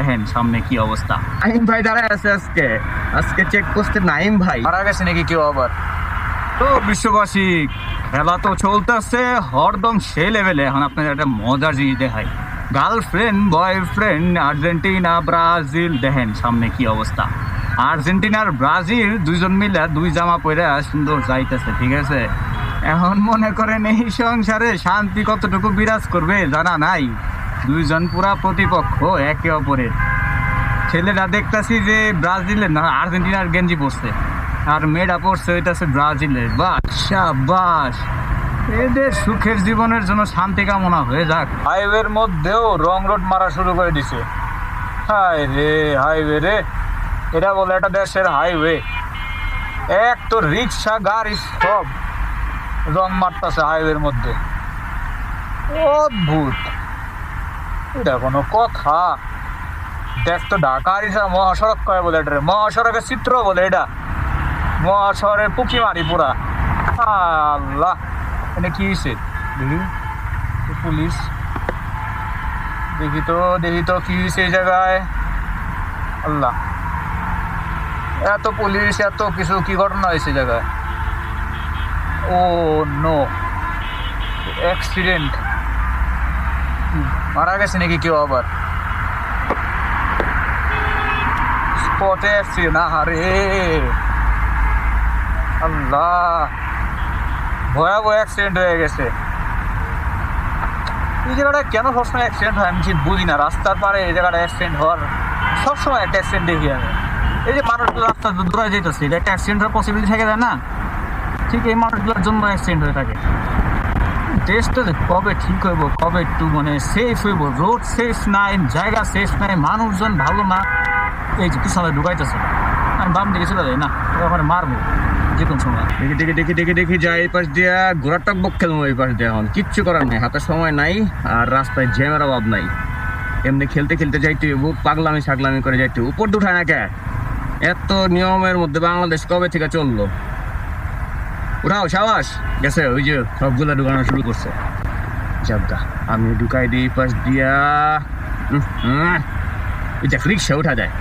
দেখেন সামনে কি অবস্থা। নাইম ভাই দাঁড়ায় আছে আজকে চেক পোস্টে নাইম ভাই মারা গেছে নাকি কেউ আবার? তো বিশ্ববাসী, খেলা তো চলতেছে হরদম সেই লেভেলে। এখন আপনাদের একটা মজার জিনিস দেখাই। গার্লফ্রেন্ড বয়ফ্রেন্ড আর্জেন্টিনা ব্রাজিল, দেখেন সামনে কি অবস্থা। আর্জেন্টিনার ব্রাজিল দুইজন মিলে দুই জামা পরে সুন্দর যাইতেছে, ঠিক আছে। এখন মনে করেন এই সংসারে শান্তি কতটুকু বিরাজ করবে জানা নাই। দুইজন পুরা প্রতিপক্ষ একে অপরের। ছেলেরা দেখতেছি যে ব্রাজিলের না আর্জেন্টিনার গেঞ্জি পরছে, আর মেয়েরা পড়ছে হইতেছে ব্রাজিলের। বাস বাস, এদের সুখের জীবনের জন্য শান্তি কামনা হয়ে যাক। হাইওয়ের মধ্যেও রং রোড মারা শুরু করে দিছে। হাইওয়ে রে, এটা বলে একটা দেশের হাইওয়ে। এক তো রিক্সা গাড়ি সব রং মারতেছে হাইওয়ের মধ্যে, অদ্ভুত। এটা কোনো কথা? দেখ তো, ঢাকা আরিসা মহাসড়ক কয় বলে এটা, মহাসড়কের চিত্র বলে এটা, মহাশহরের পুকি মারি পুরা। আল্লাহ, এটা কি হয়েছে? পুলিশ, দেখি তো কি হয়েছে এই জায়গায়। আল্লাহ, এত পুলিশ, এত কিছু, কি ঘটনা হয়েছে জায়গায়? ও নো, অ্যাক্সিডেন্ট। মারা গেছে নাকি কেউ আবার? স্পটে অ্যাক্সিডেন্ট, আরে আল্লাহ, ভয়াবহ অ্যাক্সিডেন্ট হয়ে গেছে। এই জায়গাটা কেন সবসময় অ্যাক্সিডেন্ট হয় আমি ঠিক বুঝি না। রাস্তার পারে এই জায়গাটা অ্যাক্সিডেন্ট হওয়ার সবসময় একটা অ্যাক্সিডেন্ট দেখি আমি। এই যে মানুষগুলো রাস্তা দৌড়ায় যেতেছে, এটা একটা অ্যাক্সিডেন্ট হওয়ার পসিবিলিটি থেকে যায় না? ঠিক এই মানুষগুলোর জন্য অ্যাক্সিডেন্ট হয়ে থাকে। দেশটা যে কবে ঠিক হইব, কবে একটু মানে সেফ হইব, রোড সেফ নাই, জায়গা সেফ নাই, মানুষজন ভালো না। এই যে পিছনে ঢুকাইতেছে, আমি বাম দিকে চলে যাই না, ওখানে মারবো যে কোনো সময়। দেখি যাই এই পাশ দিয়া ঘোড়া টকবক খেলবো এই পাশ দিয়ে। এখন কিচ্ছু করার নাই, হাতে সময় নাই, আর রাস্তায় জ্যামের অভাব নাই। এমনি খেলতে যাইতে হইব, পাগলামি ছাগলামি করে যাইতে। উপর উঠায় না কে? এত নিয়মের মধ্যে বাংলাদেশ কবে থেকে চললো? উঠাও, সাবাস গেছে। ওই যে সবগুলা ঢুকানো শুরু করছে। যাবগা, আমি ঢুকাই দিই পাশ দিয়া। ওই দেখ, রিক্সা উঠা যায়।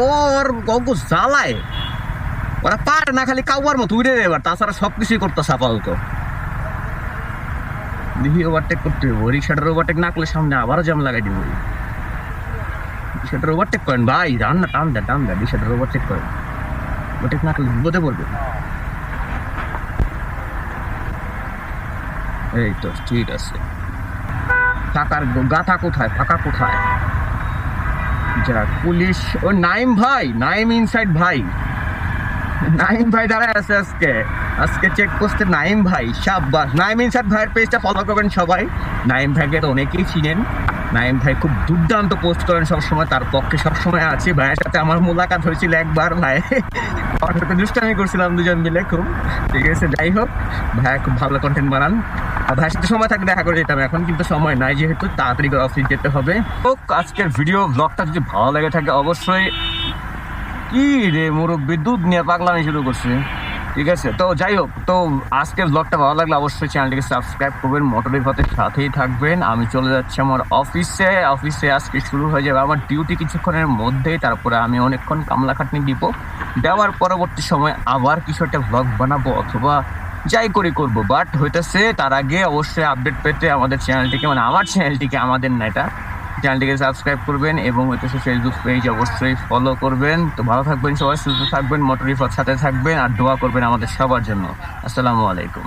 ওর গগু জ্বালায়, ওরা পারে না, খালি কাউয়ার মতো উড়ে এবার। তাছাড়া সবকিছুই করতেছে আপাতত। দেখি ওভারটেক করতে হইব। রিক্সাটার ওভারটেক না করলে সামনে আবারও জ্যাম লাগাই দিব। রিক্সাটার ওভারটেক করেন ভাই, টান দেন রিক্সাটার ওভারটেক করেন। ওভারটেক না করলে বিপদে পড়বে। এই তো ঠিক আছে। ফাঁকার গাথা কোথায়, ফাঁকা কোথায়? যাক, পুলিশ। ও নাইম ভাই, নাইম ইনসাইড ভাই, নাইম ভাই দাঁড়ায় আছে আজকে চেক পোস্টে নাইম ভাই। সাব্বাস, নাইম ইনসাইড ভাইয়ের পেজটা ফলো করবেন সবাই। নাইম ভাইকে তো অনেকেই চিনেন। নাইম ভাই খুব দুর্দান্ত পোস্ট করেন সবসময়, তার পক্ষে সবসময় আছে। ভাইয়ের সাথে আমার মোলাকাত হয়েছিল একবার, ভাই আমার সাথে দুষ্টামি করছিলাম দুজন মিলে খুব, ঠিক আছে। যাই হোক, ভাইয়া খুব ভালো কন্টেন্ট বানান। আর ভাইয়ের সাথে সময় থাকলে দেখা করে যেতাম, এখন কিন্তু সময় নাই, যেহেতু তাড়াতাড়ি করে অফিস যেতে হবে। আজকের ভিডিও ব্লগটা যদি ভালো লাগে থাকে অবশ্যই। কি রে মুরব্বী, দুধ নিয়ে পাগলামি শুরু করছে, ঠিক আছে। তো যাই হোক, তো আজকের ব্লগটা ভালো লাগলে অবশ্যই চ্যানেলটিকে সাবস্ক্রাইব করবেন, মোটরের পথের সাথেই থাকবেন। আমি চলে যাচ্ছি আমার অফিসে আজকে শুরু হয়ে যাবে আমার ডিউটি কিছুক্ষণের মধ্যেই। তারপরে আমি অনেকক্ষণ কামলা খাটনি দেওয়ার পরবর্তী সময় আবার কিছু একটা ব্লগ বানাবো, অথবা যাই করবো। বাট হইতেছে তার আগে অবশ্যই আপডেট পেতে আমাদের চ্যানেলটিকে, মানে আমার চ্যানেলটিকে, আমাদের না এটা, চ্যানেলটিকে সাবস্ক্রাইব করবেন এবং হইতেছে ফেসবুক পেজ অবশ্যই ফলো করবেন। তো ভালো থাকবেন সবাই, সুস্থ থাকবেন, মোটরিফার সাথে থাকবেন, আর দোয়া করবেন আমাদের সবার জন্য। আসসালামু আলাইকুম।